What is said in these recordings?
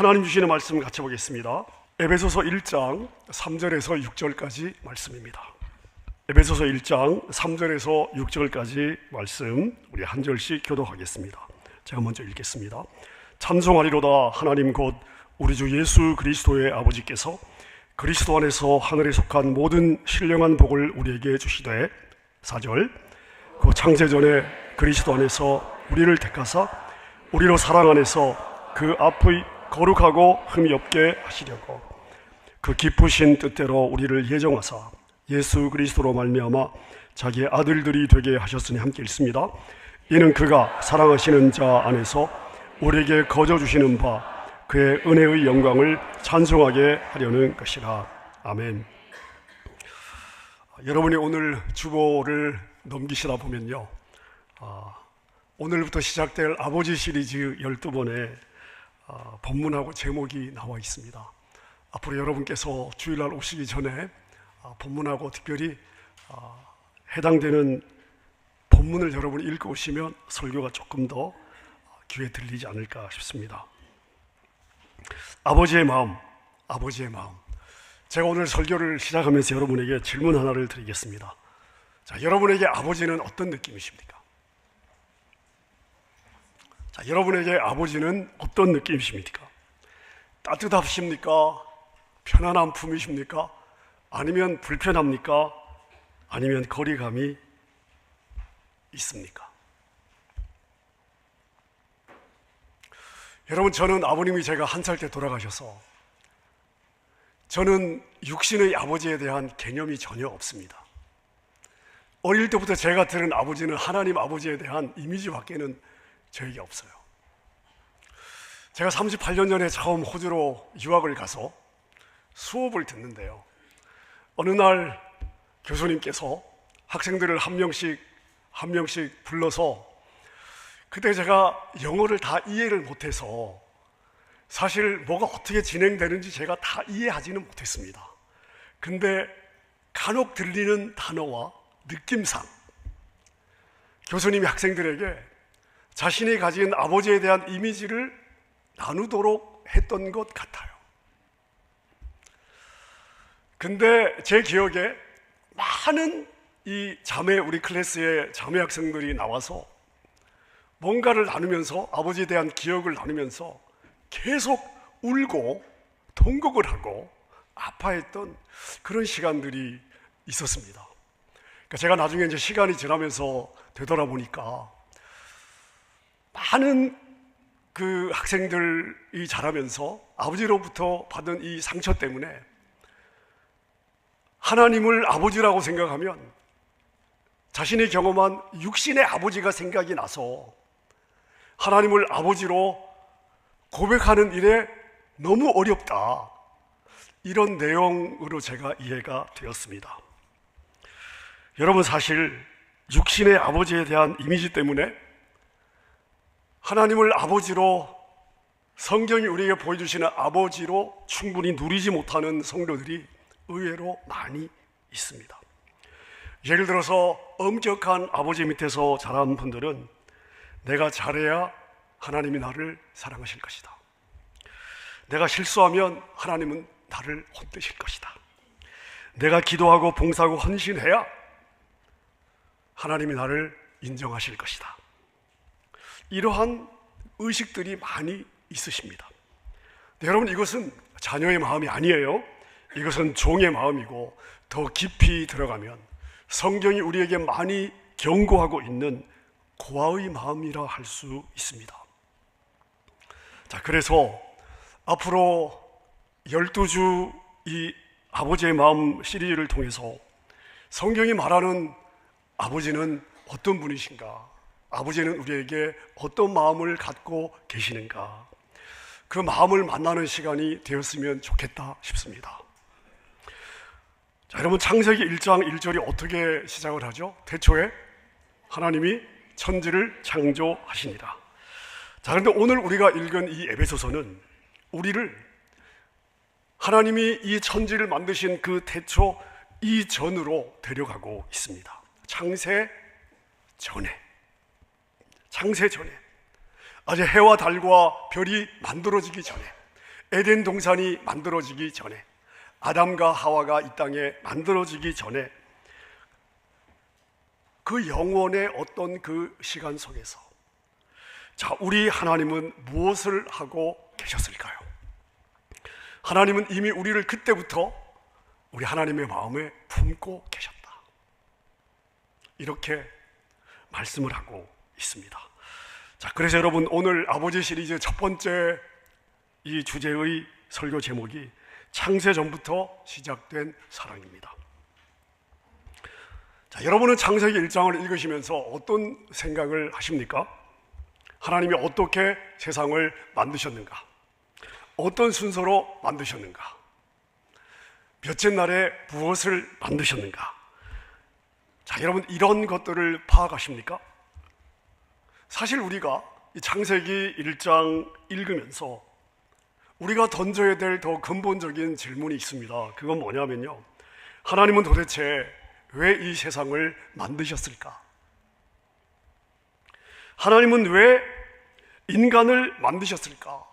하나님 주시는 말씀 같이 보겠습니다. 에베소서 1장 3절에서 6절까지 말씀입니다. 에베소서 1장 3절에서 6절까지 말씀 우리 한 절씩 교독하겠습니다. 제가 먼저 읽겠습니다. 찬송하리로다 하나님 곧 우리 주 예수 그리스도의 아버지께서 그리스도 안에서 하늘에 속한 모든 신령한 복을 우리에게 주시되 4절 그 창세전에 그리스도 안에서 우리를 택하사 우리로 사랑 안에서 그 앞의 거룩하고 흠이 없게 하시려고 그 기쁘신 뜻대로 우리를 예정하사 예수 그리스도로 말미암아 자기의 아들들이 되게 하셨으니 함께 읽습니다. 이는 그가 사랑하시는 자 안에서 우리에게 거저 주시는 바 그의 은혜의 영광을 찬송하게 하려는 것이라. 아멘. 여러분이 오늘 주보를 넘기시다 보면요, 오늘부터 시작될 아버지 시리즈 12번의 본문하고 제목이 나와 있습니다. 앞으로 여러분께서 주일날 오시기 전에 본문하고 특별히 해당되는 본문을 여러분이 읽고 오시면 설교가 조금 더 귀에 들리지 않을까 싶습니다. 아버지의 마음, 아버지의 마음. 제가 오늘 설교를 시작하면서 여러분에게 질문 하나를 드리겠습니다. 자, 여러분에게 아버지는 어떤 느낌이십니까? 자, 여러분에게 아버지는 어떤 느낌이십니까? 따뜻하십니까? 편안한 품이십니까? 아니면 불편합니까? 아니면 거리감이 있습니까? 여러분, 저는 아버님이 제가 1살 때 돌아가셔서 저는 육신의 아버지에 대한 개념이 전혀 없습니다. 어릴 때부터 제가 들은 아버지는 하나님 아버지에 대한 이미지밖에는 저에게 없어요. 제가 38년 전에 처음 호주로 유학을 가서 수업을 듣는데요, 어느 날 교수님께서 학생들을 한 명씩 불러서, 그때 제가 영어를 다 이해를 못해서 사실 뭐가 어떻게 진행되는지 제가 다 이해하지는 못했습니다. 근데 간혹 들리는 단어와 느낌상 교수님이 학생들에게 자신이 가진 아버지에 대한 이미지를 나누도록 했던 것 같아요. 근데 제 기억에 많은 우리 클래스의 자매 학생들이 나와서 뭔가를 나누면서 아버지에 대한 기억을 나누면서 계속 울고 통곡을 하고 아파했던 그런 시간들이 있었습니다. 그러니까 제가 나중에 이제 시간이 지나면서 되돌아보니까 많은 그 학생들이 자라면서 아버지로부터 받은 이 상처 때문에 하나님을 아버지라고 생각하면 자신이 경험한 육신의 아버지가 생각이 나서 하나님을 아버지로 고백하는 일에 너무 어렵다, 이런 내용으로 제가 이해가 되었습니다. 여러분, 사실 육신의 아버지에 대한 이미지 때문에 하나님을 아버지로, 성경이 우리에게 보여주시는 아버지로 충분히 누리지 못하는 성도들이 의외로 많이 있습니다. 예를 들어서 엄격한 아버지 밑에서 자란 분들은 내가 잘해야 하나님이 나를 사랑하실 것이다, 내가 실수하면 하나님은 나를 혼내실 것이다, 내가 기도하고 봉사하고 헌신해야 하나님이 나를 인정하실 것이다, 이러한 의식들이 많이 있으십니다. 여러분, 이것은 자녀의 마음이 아니에요. 이것은 종의 마음이고, 더 깊이 들어가면 성경이 우리에게 많이 경고하고 있는 고아의 마음이라 할 수 있습니다. 자, 그래서 앞으로 12주 이 아버지의 마음 시리즈를 통해서 성경이 말하는 아버지는 어떤 분이신가, 아버지는 우리에게 어떤 마음을 갖고 계시는가, 그 마음을 만나는 시간이 되었으면 좋겠다 싶습니다. 자, 여러분, 창세기 1장 1절이 어떻게 시작을 하죠? 태초에 하나님이 천지를 창조하시니라. 자, 그런데 오늘 우리가 읽은 이 에베소서는 우리를 하나님이 이 천지를 만드신 그 태초 이전으로 데려가고 있습니다. 창세 전에, 아직 해와 달과 별이 만들어지기 전에, 에덴 동산이 만들어지기 전에, 아담과 하와가 이 땅에 만들어지기 전에 그 영원의 어떤 그 시간 속에서 자, 우리 하나님은 무엇을 하고 계셨을까요? 하나님은 이미 우리를 그때부터 우리 하나님의 마음에 품고 계셨다, 이렇게 말씀을 하고 있습니다. 자, 그래서 여러분, 오늘 아버지 시리즈 첫 번째 이 주제의 설교 제목이 창세 전부터 시작된 사랑입니다. 자, 여러분은 창세기 1장을 읽으시면서 어떤 생각을 하십니까? 하나님이 어떻게 세상을 만드셨는가? 어떤 순서로 만드셨는가? 몇째 날에 무엇을 만드셨는가? 자, 여러분, 이런 것들을 파악하십니까? 사실 우리가 이 창세기 1장 읽으면서 우리가 던져야 될 더 근본적인 질문이 있습니다. 그건 뭐냐면요, 하나님은 도대체 왜 이 세상을 만드셨을까? 하나님은 왜 인간을 만드셨을까?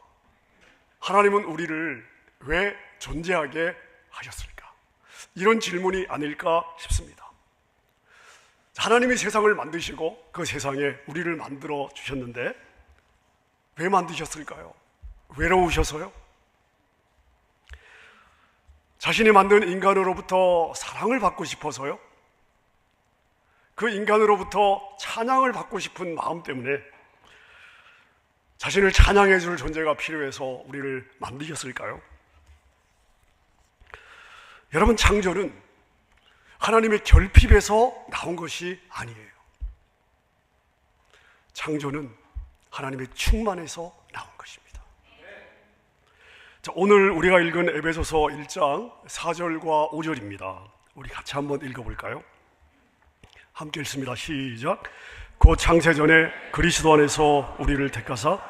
하나님은 우리를 왜 존재하게 하셨을까? 이런 질문이 아닐까 싶습니다. 하나님이 세상을 만드시고 그 세상에 우리를 만들어 주셨는데 왜 만드셨을까요? 외로우셔서요? 자신이 만든 인간으로부터 사랑을 받고 싶어서요? 그 인간으로부터 찬양을 받고 싶은 마음 때문에 자신을 찬양해 줄 존재가 필요해서 우리를 만드셨을까요? 여러분, 창조는 하나님의 결핍에서 나온 것이 아니에요. 창조는 하나님의 충만에서 나온 것입니다. 자, 오늘 우리가 읽은 에베소서 1장 4절과 5절입니다. 우리 같이 한번 읽어볼까요? 함께 읽습니다. 시작. 곧 창세전에 그리스도 안에서 우리를 택하사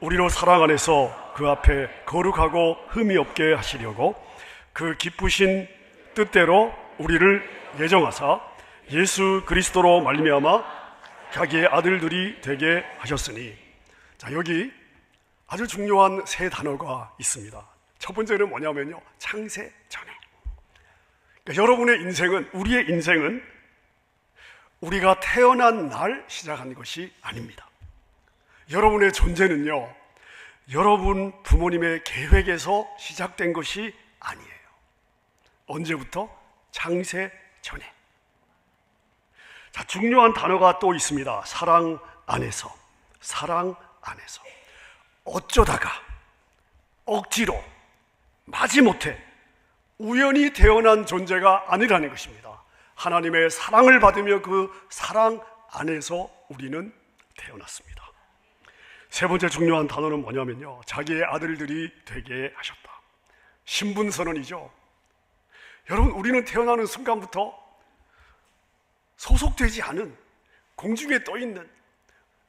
우리로 사랑 안에서 그 앞에 거룩하고 흠이 없게 하시려고 그 기쁘신 뜻대로 우리를 예정하사 예수 그리스도로 말미암아 자기의 아들들이 되게 하셨으니. 자, 여기 아주 중요한 세 단어가 있습니다. 첫 번째는 뭐냐면요, 창세 전에. 그러니까 여러분의 인생은, 우리의 인생은 우리가 태어난 날 시작한 것이 아닙니다. 여러분의 존재는요, 여러분 부모님의 계획에서 시작된 것이 아니에요. 언제부터? 창세 전에. 자, 중요한 단어가 또 있습니다. 사랑 안에서. 사랑 안에서. 어쩌다가, 억지로, 마지못해 우연히 태어난 존재가 아니라는 것입니다. 하나님의 사랑을 받으며 그 사랑 안에서 우리는 태어났습니다. 세 번째 중요한 단어는 뭐냐면요, 자기의 아들들이 되게 하셨다. 신분선언이죠. 여러분, 우리는 태어나는 순간부터 소속되지 않은, 공중에 떠있는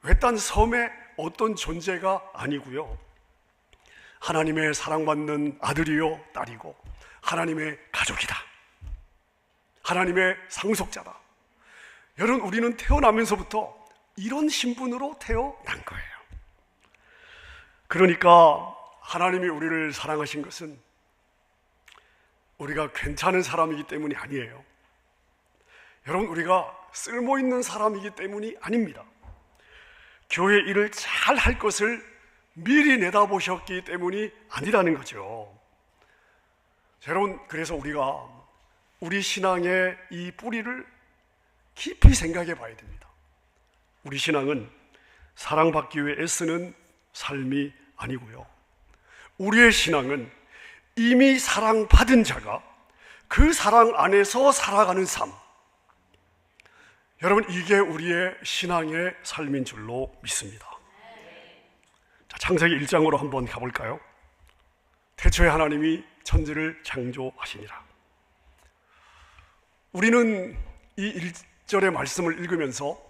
외딴 섬의 어떤 존재가 아니고요, 하나님의 사랑받는 아들이요 딸이고 하나님의 가족이다, 하나님의 상속자다. 여러분, 우리는 태어나면서부터 이런 신분으로 태어난 거예요. 그러니까 하나님이 우리를 사랑하신 것은 우리가 괜찮은 사람이기 때문이 아니에요. 여러분, 우리가 쓸모있는 사람이기 때문이 아닙니다. 교회 일을 잘 할 것을 미리 내다보셨기 때문이 아니라는 거죠. 여러분, 그래서 우리가 우리 신앙의 이 뿌리를 깊이 생각해 봐야 됩니다. 우리 신앙은 사랑받기 위해 애쓰는 삶이 아니고요, 우리의 신앙은 이미 사랑받은 자가 그 사랑 안에서 살아가는 삶, 여러분, 이게 우리의 신앙의 삶인 줄로 믿습니다. 자, 창세기 1장으로 한번 가볼까요? 태초에 하나님이 천지를 창조하시니라. 우리는 이 1절의 말씀을 읽으면서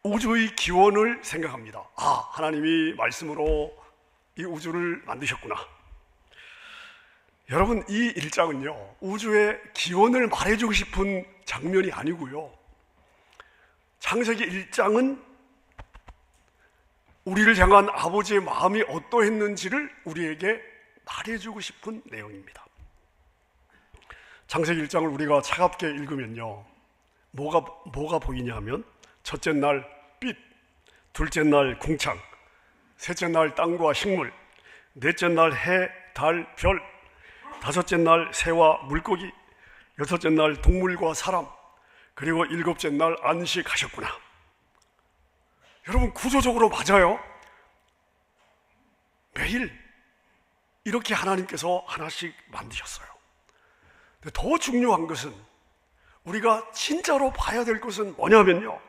우주의 기원을 생각합니다. 아, 하나님이 말씀으로 이 우주를 만드셨구나. 여러분, 이 1장은요, 우주의 기원을 말해주고 싶은 장면이 아니고요, 창세기 1장은 우리를 향한 아버지의 마음이 어떠했는지를 우리에게 말해주고 싶은 내용입니다. 창세기 1장을 우리가 차갑게 읽으면요, 뭐가 보이냐 하면 첫째 날 빛, 둘째 날 궁창, 셋째 날 땅과 식물, 넷째 날 해, 달, 별, 다섯째 날 새와 물고기, 여섯째 날 동물과 사람, 그리고 일곱째 날 안식하셨구나. 여러분, 구조적으로 맞아요. 매일 이렇게 하나님께서 하나씩 만드셨어요. 근데 더 중요한 것은, 우리가 진짜로 봐야 될 것은 뭐냐면요,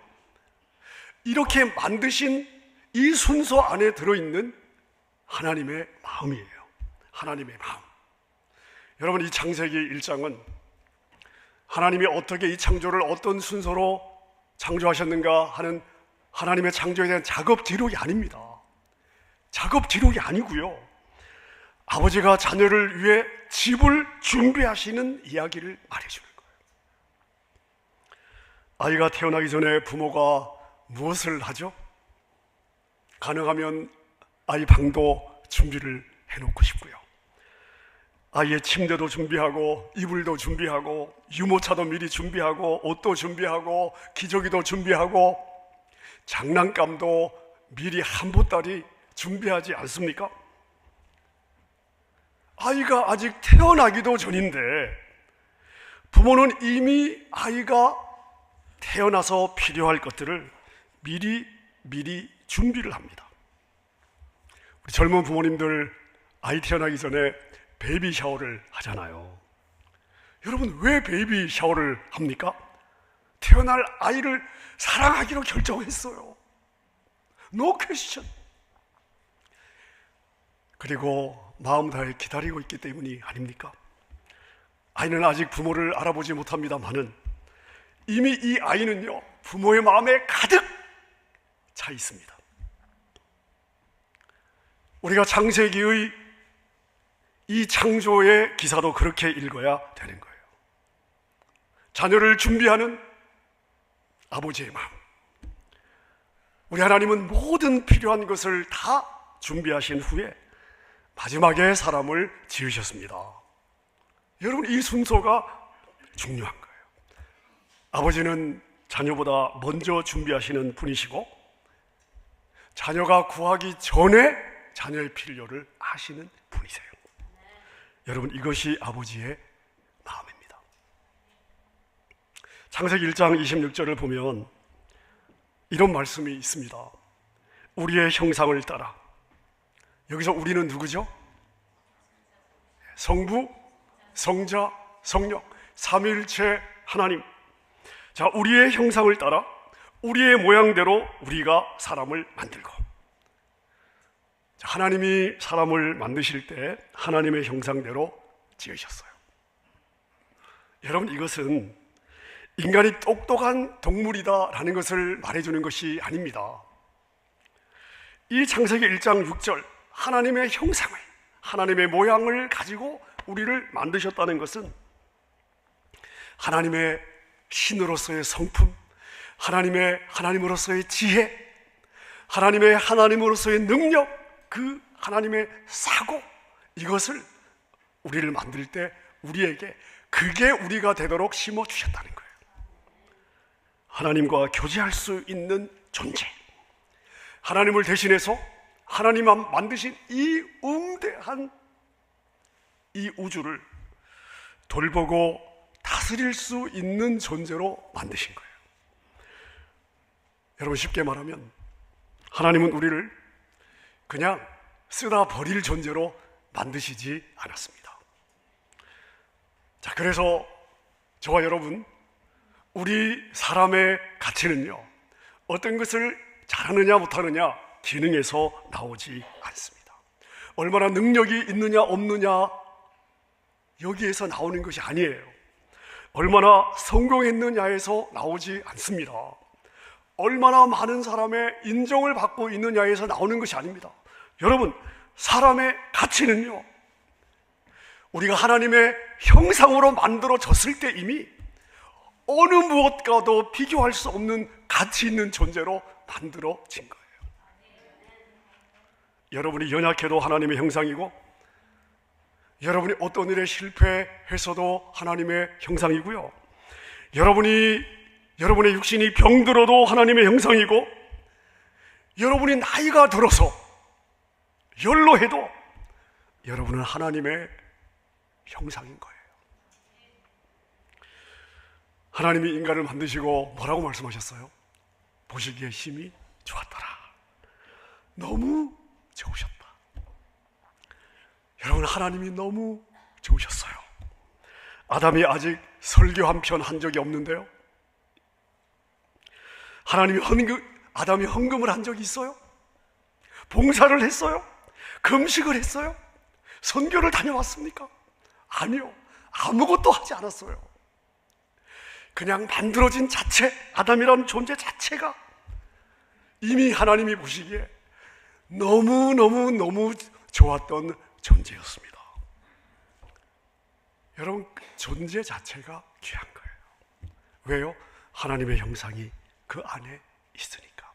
이렇게 만드신 이 순서 안에 들어있는 하나님의 마음이에요. 하나님의 마음. 여러분, 이 창세기 1장은 하나님이 어떻게 이 창조를 어떤 순서로 창조하셨는가 하는 하나님의 창조에 대한 작업 기록이 아닙니다. 작업 기록이 아니고요, 아버지가 자녀를 위해 집을 준비하시는 이야기를 말해주는 거예요. 아이가 태어나기 전에 부모가 무엇을 하죠? 가능하면 아이 방도 준비를 해놓고 싶고요, 아이의 침대도 준비하고 이불도 준비하고 유모차도 미리 준비하고 옷도 준비하고 기저귀도 준비하고 장난감도 미리 한 보따리 준비하지 않습니까? 아이가 아직 태어나기도 전인데 부모는 이미 아이가 태어나서 필요할 것들을 미리 준비를 합니다. 우리 젊은 부모님들 아이 태어나기 전에 베이비 샤워를 하잖아요. 여러분, 왜 베이비 샤워를 합니까? 태어날 아이를 사랑하기로 결정했어요. No question. 그리고 마음 다해 기다리고 있기 때문이 아닙니까? 아이는 아직 부모를 알아보지 못합니다만은 이미 이 아이는요, 부모의 마음에 가득 차 있습니다. 우리가 창세기의 이 창조의 기사도 그렇게 읽어야 되는 거예요. 자녀를 준비하는 아버지의 마음. 우리 하나님은 모든 필요한 것을 다 준비하신 후에 마지막에 사람을 지으셨습니다. 여러분, 이 순서가 중요한 거예요. 아버지는 자녀보다 먼저 준비하시는 분이시고, 자녀가 구하기 전에 자녀의 필요를 아시는 분이세요. 여러분, 이것이 아버지의 마음입니다. 창세기 1장 26절을 보면 이런 말씀이 있습니다. 우리의 형상을 따라. 여기서 우리는 누구죠? 성부, 성자, 성령, 삼위일체 하나님. 자, 우리의 형상을 따라 우리의 모양대로 우리가 사람을 만들고. 자, 하나님이 사람을 만드실 때 하나님의 형상대로 지으셨어요. 여러분, 이것은 인간이 똑똑한 동물이다라는 것을 말해주는 것이 아닙니다. 이 창세기 1장 6절, 하나님의 형상을, 하나님의 모양을 가지고 우리를 만드셨다는 것은 하나님의 신으로서의 성품, 하나님으로서의 지혜, 하나님으로서의 능력, 그 하나님의 사고, 이것을 우리를 만들 때 우리에게 그게 우리가 되도록 심어주셨다는 거예요. 하나님과 교제할 수 있는 존재, 하나님을 대신해서 하나님만 만드신 이 웅대한 이 우주를 돌보고 다스릴 수 있는 존재로 만드신 거예요. 여러분, 쉽게 말하면 하나님은 우리를 그냥 쓰다 버릴 존재로 만드시지 않았습니다. 자, 그래서 저와 여러분, 우리 사람의 가치는요, 어떤 것을 잘하느냐 못하느냐 기능에서 나오지 않습니다. 얼마나 능력이 있느냐 없느냐 여기에서 나오는 것이 아니에요. 얼마나 성공했느냐에서 나오지 않습니다. 얼마나 많은 사람의 인정을 받고 있느냐에서 나오는 것이 아닙니다. 여러분, 사람의 가치는요, 우리가 하나님의 형상으로 만들어졌을 때 이미 어느 무엇과도 비교할 수 없는 가치 있는 존재로 만들어진 거예요. 여러분이 연약해도 하나님의 형상이고, 여러분이 어떤 일에 실패했어도 하나님의 형상이고요, 여러분의 육신이 병들어도 하나님의 형상이고, 여러분이 나이가 들어서 연로해도 여러분은 하나님의 형상인 거예요. 하나님이 인간을 만드시고 뭐라고 말씀하셨어요? 보시기에 힘이 좋았더라. 너무 좋으셨다. 여러분, 하나님이 너무 좋으셨어요. 아담이 아직 설교 한 편 한 적이 없는데요, 아담이 헌금을 한 적이 있어요? 봉사를 했어요? 금식을 했어요? 선교를 다녀왔습니까? 아니요. 아무것도 하지 않았어요. 그냥 만들어진 자체, 아담이라는 존재 자체가 이미 하나님이 보시기에 너무 좋았던 존재였습니다. 여러분, 존재 자체가 귀한 거예요. 왜요? 하나님의 형상이 그 안에 있으니까.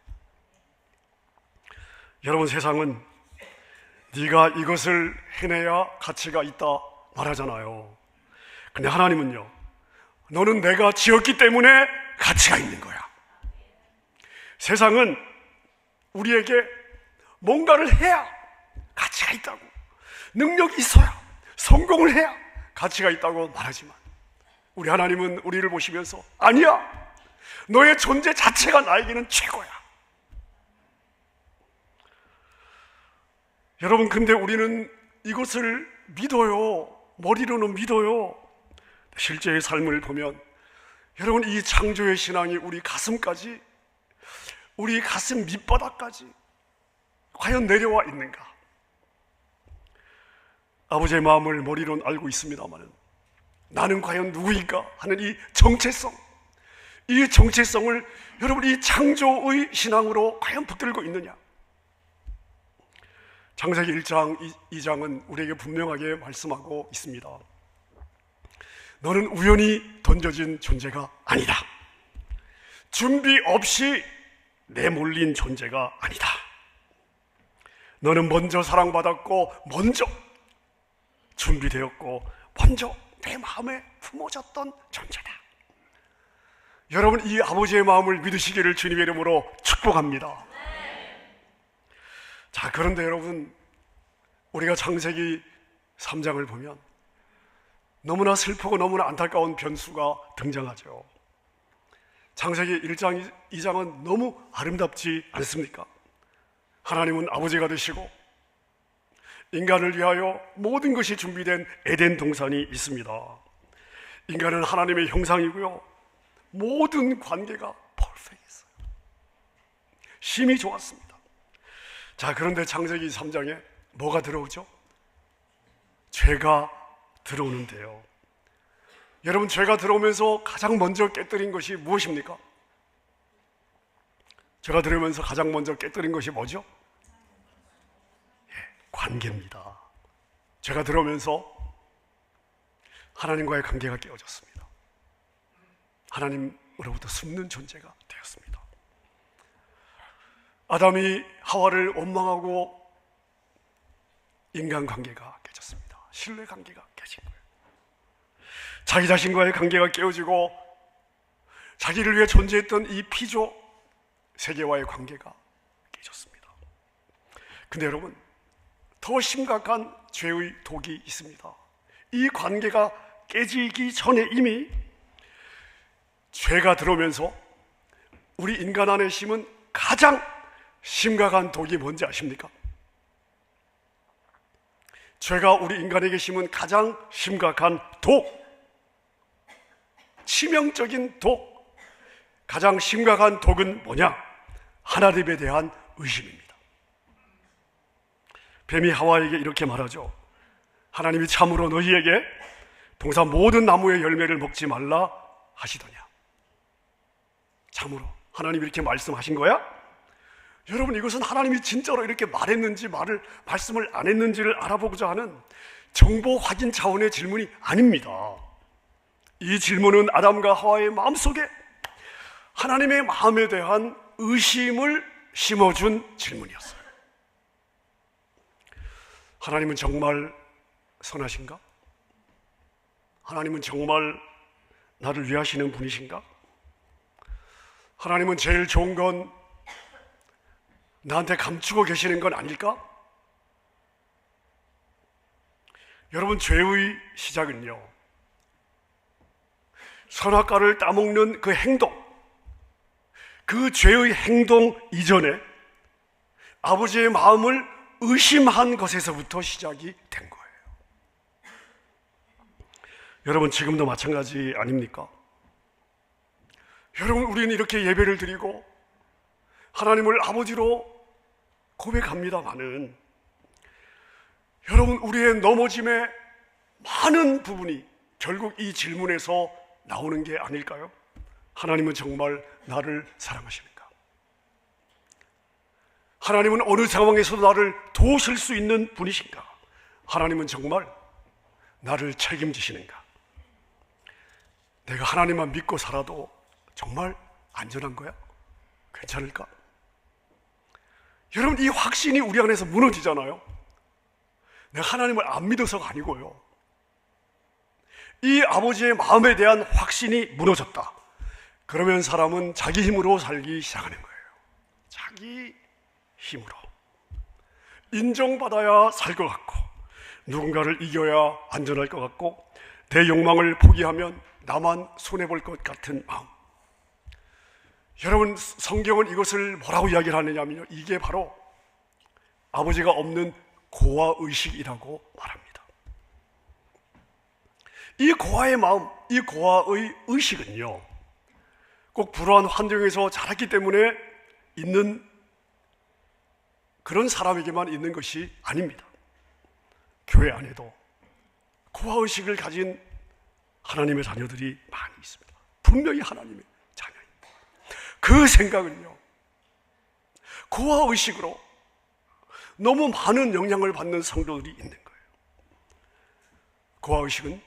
여러분, 세상은 네가 이것을 해내야 가치가 있다 말하잖아요. 근데 하나님은요, 너는 내가 지었기 때문에 가치가 있는 거야. 세상은 우리에게 뭔가를 해야 가치가 있다고, 능력이 있어야, 성공을 해야 가치가 있다고 말하지만, 우리 하나님은 우리를 보시면서 아니야, 너의 존재 자체가 나에게는 최고야. 여러분, 근데 우리는 이것을 믿어요. 머리로는 믿어요. 실제의 삶을 보면 여러분, 이 창조의 신앙이 우리 가슴까지, 우리 가슴 밑바닥까지 과연 내려와 있는가? 아버지의 마음을 머리로는 알고 있습니다만 나는 과연 누구인가 하는 이 정체성을 여러분, 이 창조의 신앙으로 과연 붙들고 있느냐? 창세기 1장 2장은 우리에게 분명하게 말씀하고 있습니다. 너는 우연히 던져진 존재가 아니다. 준비 없이 내몰린 존재가 아니다. 너는 먼저 사랑받았고, 먼저 준비되었고, 먼저 내 마음에 품어졌던 존재다. 여러분, 이 아버지의 마음을 믿으시기를 주님의 이름으로 축복합니다. 자, 그런데 여러분, 우리가 창세기 3장을 보면 너무나 슬프고 너무나 안타까운 변수가 등장하죠. 창세기 1장, 2장은 너무 아름답지 않습니까? 하나님은 아버지가 되시고 인간을 위하여 모든 것이 준비된 에덴 동산이 있습니다. 인간은 하나님의 형상이고요, 모든 관계가 퍼펙트했어요. 심히 좋았습니다. 자, 그런데 창세기 3장에 뭐가 들어오죠? 죄가 들어오는데요, 여러분, 죄가 들어오면서 가장 먼저 깨뜨린 것이 무엇입니까? 죄가 들어오면서 가장 먼저 깨뜨린 것이 뭐죠? 관계입니다. 죄가 들어오면서 하나님과의 관계가 깨어졌습니다. 하나님으로부터 숨는 존재가 되었습니다. 아담이 하와를 원망하고 인간관계가 깨졌습니다. 신뢰관계가 깨진 거예요. 자기 자신과의 관계가 깨어지고 자기를 위해 존재했던 이 피조 세계와의 관계가 깨졌습니다. 근데 여러분, 더 심각한 죄의 독이 있습니다. 이 관계가 깨지기 전에 이미 죄가 들어오면서 우리 인간 안에 심은 가장 심각한 독이 뭔지 아십니까? 죄가 우리 인간에게 심은 가장 심각한 독, 치명적인 독, 가장 심각한 독은 뭐냐? 하나님에 대한 의심입니다. 뱀이 하와에게 이렇게 말하죠. 하나님이 참으로 너희에게 동산 모든 나무의 열매를 먹지 말라 하시더냐? 참으로 하나님이 이렇게 말씀하신 거야? 여러분, 이것은 하나님이 진짜로 이렇게 말했는지 말씀을 안 했는지를 알아보고자 하는 정보 확인 차원의 질문이 아닙니다. 이 질문은 아담과 하와의 마음속에 하나님의 마음에 대한 의심을 심어준 질문이었어요. 하나님은 정말 선하신가? 하나님은 정말 나를 위하시는 분이신가? 하나님은 제일 좋은 건 나한테 감추고 계시는 건 아닐까? 여러분, 죄의 시작은요, 선악과를 따먹는 그 행동, 그 죄의 행동 이전에 아버지의 마음을 의심한 것에서부터 시작이 된 거예요. 여러분, 지금도 마찬가지 아닙니까? 여러분, 우리는 이렇게 예배를 드리고 하나님을 아버지로 고백합니다마는, 여러분, 우리의 넘어짐의 많은 부분이 결국 이 질문에서 나오는 게 아닐까요? 하나님은 정말 나를 사랑하십니까? 하나님은 어느 상황에서도 나를 도우실 수 있는 분이신가? 하나님은 정말 나를 책임지시는가? 내가 하나님만 믿고 살아도 정말 안전한 거야? 괜찮을까? 여러분, 이 확신이 우리 안에서 무너지잖아요. 내가 하나님을 안 믿어서가 아니고요, 이 아버지의 마음에 대한 확신이 무너졌다. 그러면 사람은 자기 힘으로 살기 시작하는 거예요. 자기 힘으로 인정받아야 살 것 같고, 누군가를 이겨야 안전할 것 같고, 내 욕망을 포기하면 나만 손해볼 것 같은 마음. 여러분, 성경은 이것을 뭐라고 이야기를 하느냐면요, 이게 바로 아버지가 없는 고아의식이라고 말합니다. 이 고아의 마음, 이 고아의 의식은요, 꼭 불우한 환경에서 자랐기 때문에 있는 그런 사람에게만 있는 것이 아닙니다. 교회 안에도 고아의식을 가진 하나님의 자녀들이 많이 있습니다. 분명히 하나님의 자녀입니다. 그 생각은요, 고아의식으로 너무 많은 영향을 받는 성도들이 있는 거예요. 고아의식은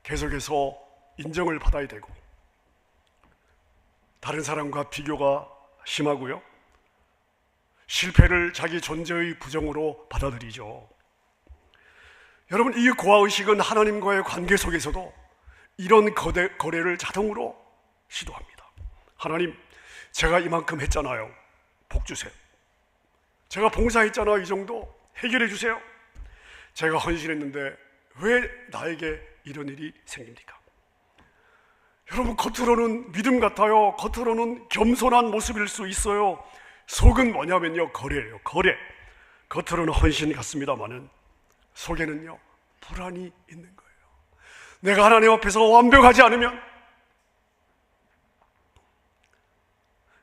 계속해서 인정을 받아야 되고, 다른 사람과 비교가 심하고요, 실패를 자기 존재의 부정으로 받아들이죠. 여러분, 이 고아의식은 하나님과의 관계 속에서도 이런 거래를 자동으로 시도합니다. 하나님, 제가 이만큼 했잖아요. 복 주세요. 제가 봉사했잖아요. 이 정도 해결해 주세요. 제가 헌신했는데 왜 나에게 이런 일이 생깁니까? 여러분, 겉으로는 믿음 같아요. 겉으로는 겸손한 모습일 수 있어요. 속은 뭐냐면요, 거래예요. 거래. 겉으로는 헌신 같습니다마는 속에는요, 불안이 있는 거예요. 내가 하나님 앞에서 완벽하지 않으면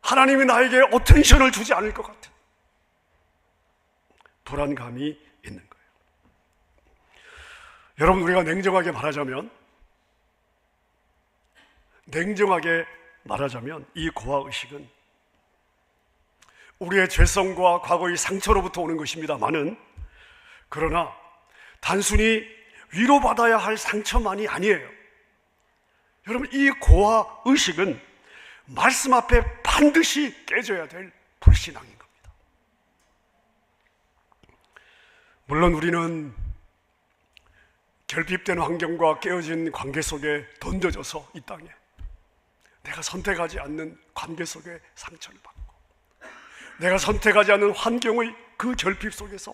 하나님이 나에게 어텐션을 주지 않을 것 같은 불안감이 있는 거예요. 여러분, 우리가 냉정하게 말하자면 이 고아의식은 우리의 죄성과 과거의 상처로부터 오는 것입니다마는, 그러나 단순히 위로받아야 할 상처만이 아니에요. 여러분, 이 고아의식은 말씀 앞에 반드시 깨져야 될 불신앙인 겁니다. 물론 우리는 결핍된 환경과 깨어진 관계 속에 던져져서 이 땅에 내가 선택하지 않는 관계 속에 상처를 받고, 내가 선택하지 않는 환경의 그 결핍 속에서,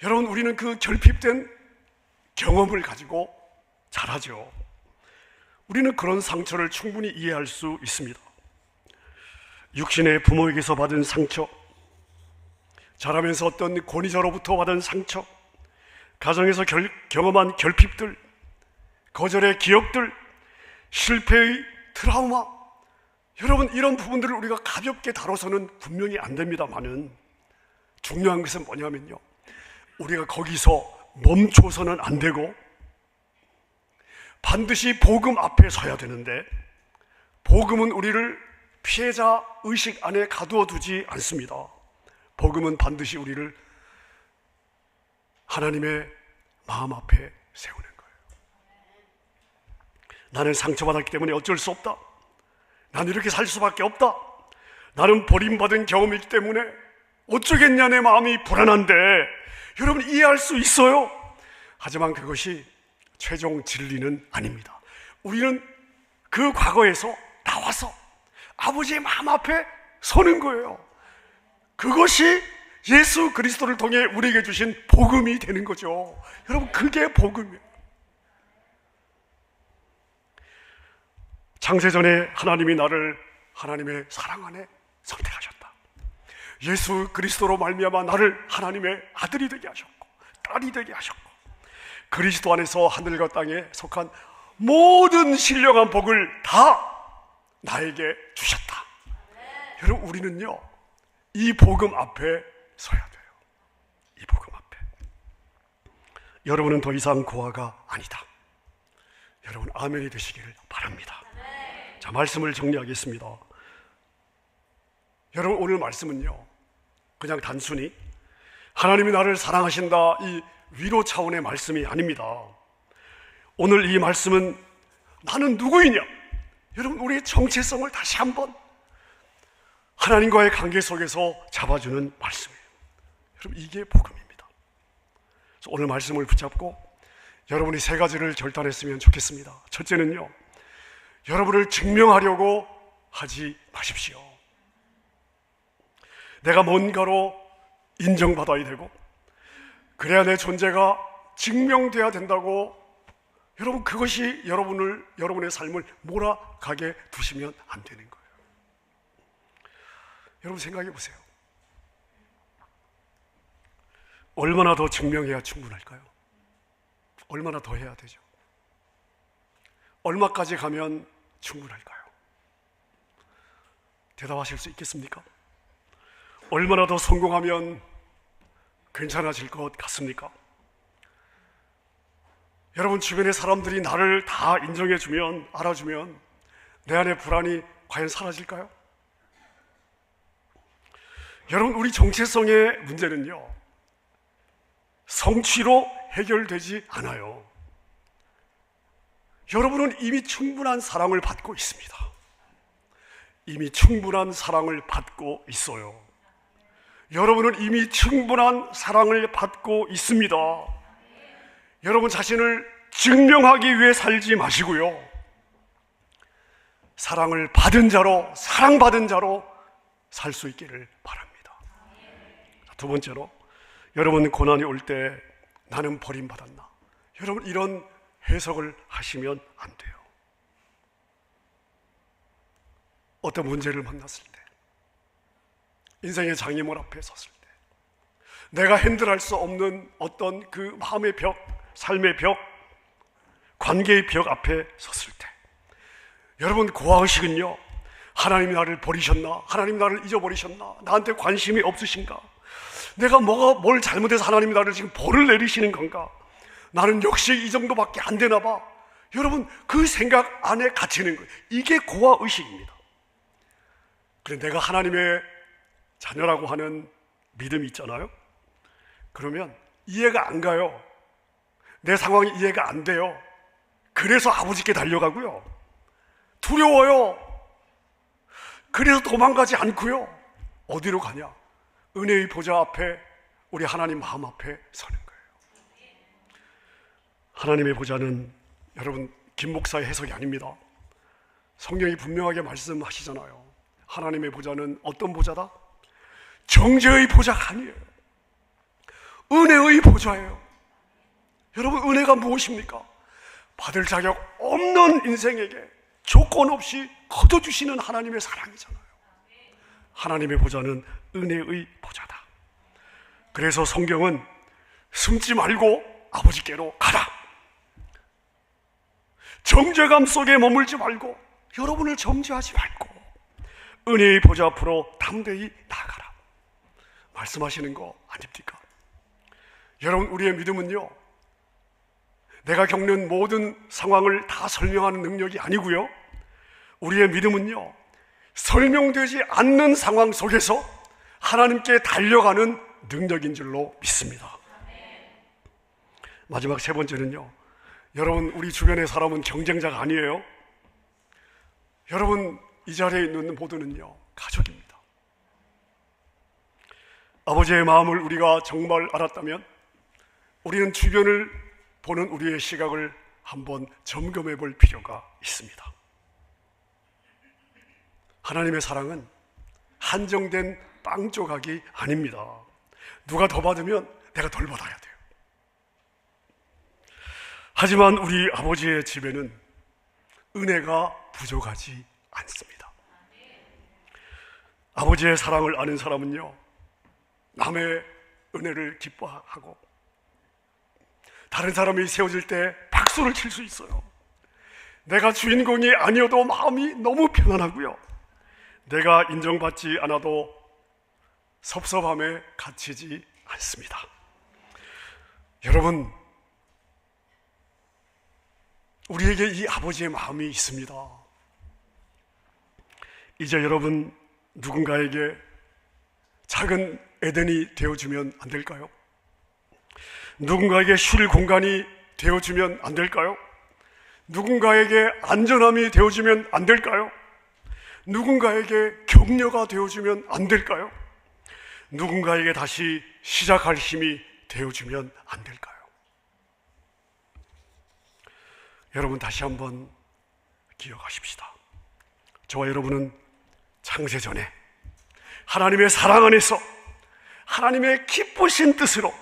여러분, 우리는 그 결핍된 경험을 가지고 자라죠. 우리는 그런 상처를 충분히 이해할 수 있습니다. 육신의 부모에게서 받은 상처, 자라면서 어떤 권위자로부터 받은 상처, 가정에서 경험한 결핍들, 거절의 기억들, 실패의 트라우마, 여러분, 이런 부분들을 우리가 가볍게 다뤄서는 분명히 안 됩니다만은, 중요한 것은 뭐냐면요, 우리가 거기서 멈춰서는 안 되고 반드시 복음 앞에 서야 되는데, 복음은 우리를 피해자 의식 안에 가두어 두지 않습니다. 복음은 반드시 우리를 하나님의 마음 앞에 세우는 거예요. 나는 상처받았기 때문에 어쩔 수 없다. 나는 이렇게 살 수밖에 없다. 나는 버림받은 경험이기 때문에 어쩌겠냐, 내 마음이 불안한데 여러분 이해할 수 있어요. 하지만 그것이 최종 진리는 아닙니다. 우리는 그 과거에서 나와서 아버지의 마음 앞에 서는 거예요. 그것이 예수 그리스도를 통해 우리에게 주신 복음이 되는 거죠. 여러분 그게 복음이에요. 창세전에 하나님이 나를 하나님의 사랑 안에 선택하셨다. 예수 그리스도로 말미암아 나를 하나님의 아들이 되게 하셨고 딸이 되게 하셨고 그리스도 안에서 하늘과 땅에 속한 모든 신령한 복을 다 나에게 주셨다. 여러분 우리는요 이 복음 앞에 서야 돼요. 이 복음 앞에. 여러분은 더 이상 고아가 아니다. 여러분 아멘이 되시기를 바랍니다. 자, 말씀을 정리하겠습니다. 여러분 오늘 말씀은요 그냥 단순히 하나님이 나를 사랑하신다 이 위로 차원의 말씀이 아닙니다. 오늘 이 말씀은 나는 누구이냐, 여러분 우리의 정체성을 다시 한번 하나님과의 관계 속에서 잡아주는 말씀이에요. 여러분 이게 복음입니다. 그래서 오늘 말씀을 붙잡고 여러분이 세 가지를 결단했으면 좋겠습니다. 첫째는요, 여러분을 증명하려고 하지 마십시오. 내가 뭔가로 인정받아야 되고 그래야 내 존재가 증명돼야 된다고 여러분 그것이 여러분의 삶을 몰아가게 두시면 안 되는 거예요. 여러분 생각해 보세요. 얼마나 더 증명해야 충분할까요? 얼마나 더 해야 되죠? 얼마까지 가면 충분할까요? 대답하실 수 있겠습니까? 얼마나 더 성공하면 괜찮아질 것 같습니까? 여러분 주변의 사람들이 나를 다 인정해주면, 알아주면 내 안의 불안이 과연 사라질까요? 여러분 우리 정체성의 문제는요 성취로 해결되지 않아요. 여러분은 이미 충분한 사랑을 받고 있습니다. 이미 충분한 사랑을 받고 있어요. 여러분은 이미 충분한 사랑을 받고 있습니다. 여러분 자신을 증명하기 위해 살지 마시고요, 사랑을 받은 자로, 사랑받은 자로 살 수 있기를 바랍니다. 두 번째로, 여러분 고난이 올 때 나는 버림받았나, 여러분 이런 해석을 하시면 안 돼요. 어떤 문제를 만났을 때, 인생의 장애물 앞에 섰을 때, 내가 핸들할 수 없는 어떤 그 마음의 벽, 삶의 벽, 관계의 벽 앞에 섰을 때, 여러분 고아의식은요, 하나님이 나를 버리셨나? 하나님이 나를 잊어버리셨나? 나한테 관심이 없으신가? 내가 뭘 잘못해서 하나님이 나를 지금 벌을 내리시는 건가? 나는 역시 이 정도밖에 안 되나 봐. 여러분 그 생각 안에 갇히는 거예요. 이게 고아의식입니다. 그래 내가 하나님의 자녀라고 하는 믿음이 있잖아요. 그러면 이해가 안 가요. 내 상황이 이해가 안 돼요. 그래서 아버지께 달려가고요, 두려워요. 그래서 도망가지 않고요, 어디로 가냐? 은혜의 보좌 앞에, 우리 하나님 마음 앞에 서는 거예요. 하나님의 보좌는 여러분 김 목사의 해석이 아닙니다. 성경이 분명하게 말씀하시잖아요. 하나님의 보좌는 어떤 보좌다? 정죄의 보좌가 아니에요. 은혜의 보좌예요. 여러분 은혜가 무엇입니까? 받을 자격 없는 인생에게 조건 없이 거둬주시는 하나님의 사랑이잖아요. 하나님의 보좌는 은혜의 보좌다. 그래서 성경은 숨지 말고 아버지께로 가라, 정죄감 속에 머물지 말고, 여러분을 정죄하지 말고 은혜의 보좌 앞으로 담대히 나아가라 말씀하시는 거 아닙니까? 여러분 우리의 믿음은요 내가 겪는 모든 상황을 다 설명하는 능력이 아니고요, 우리의 믿음은요 설명되지 않는 상황 속에서 하나님께 달려가는 능력인 줄로 믿습니다. 마지막 세 번째는요, 여러분 우리 주변의 사람은 경쟁자가 아니에요. 여러분 이 자리에 있는 모두는요 가족입니다. 아버지의 마음을 우리가 정말 알았다면 우리는 주변을 보는 우리의 시각을 한번 점검해 볼 필요가 있습니다. 하나님의 사랑은 한정된 빵 조각이 아닙니다. 누가 더 받으면 내가 덜 받아야 돼요. 하지만 우리 아버지의 집에는 은혜가 부족하지 않습니다. 아버지의 사랑을 아는 사람은요, 남의 은혜를 기뻐하고 다른 사람이 세워질 때 박수를 칠 수 있어요. 내가 주인공이 아니어도 마음이 너무 편안하고요, 내가 인정받지 않아도 섭섭함에 갇히지 않습니다. 여러분, 우리에게 이 아버지의 마음이 있습니다. 이제 여러분, 누군가에게 작은 에덴이 되어주면 안 될까요? 누군가에게 쉴 공간이 되어주면 안 될까요? 누군가에게 안전함이 되어주면 안 될까요? 누군가에게 격려가 되어주면 안 될까요? 누군가에게 다시 시작할 힘이 되어주면 안 될까요? 여러분, 다시 한번 기억하십시다. 저와 여러분은 창세전에 하나님의 사랑 안에서 하나님의 기쁘신 뜻으로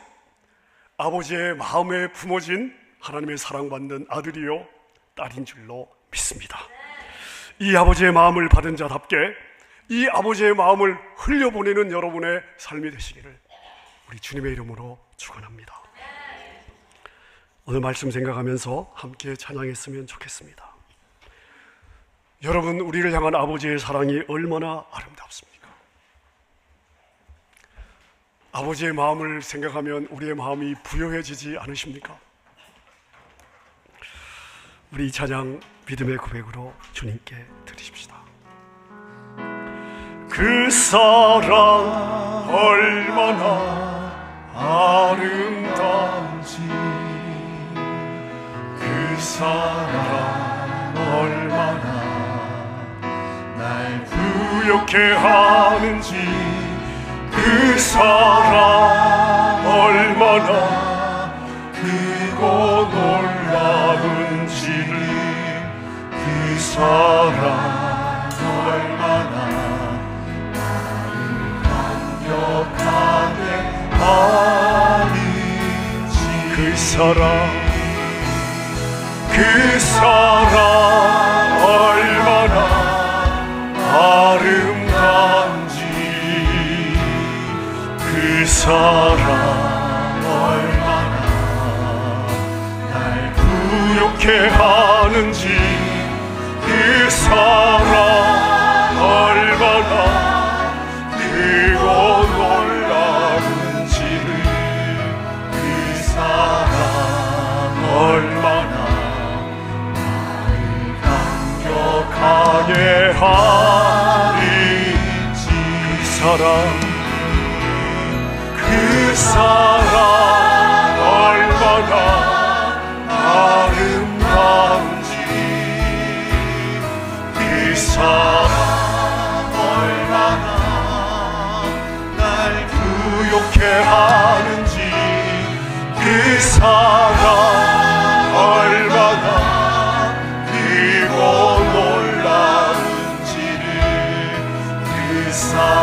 아버지의 마음에 품어진 하나님의 사랑받는 아들이요 딸인 줄로 믿습니다. 이 아버지의 마음을 받은 자답게 이 아버지의 마음을 흘려보내는 여러분의 삶이 되시기를 우리 주님의 이름으로 축원합니다. 오늘 말씀 생각하면서 함께 찬양했으면 좋겠습니다. 여러분, 우리를 향한 아버지의 사랑이 얼마나 아름답습니까? 아버지의 마음을 생각하면 우리의 마음이 부요해지지 않으십니까? 우리 이 찬양 믿음의 고백으로 주님께 드리십시다. 그 사랑 얼마나 아름다운지, 그 사랑 얼마나 날 부욕해 하는지, 그 사랑 얼마나 크고 놀라운지를, 그 사랑 얼마나 나를 감격하게 하는지, 그 사랑 얼마나 아름다운지, 그 사랑 얼마나 날 부욕해 하는지, 그 사랑 얼마나 크고 놀라운지를, 그 사랑 얼마나 하게 하리지, 그 사랑 얼마나 아름다운지, 그 사랑 얼마나 날 부욕해 하는지, 그 사랑 얼마나 놀라운지를, 그 사랑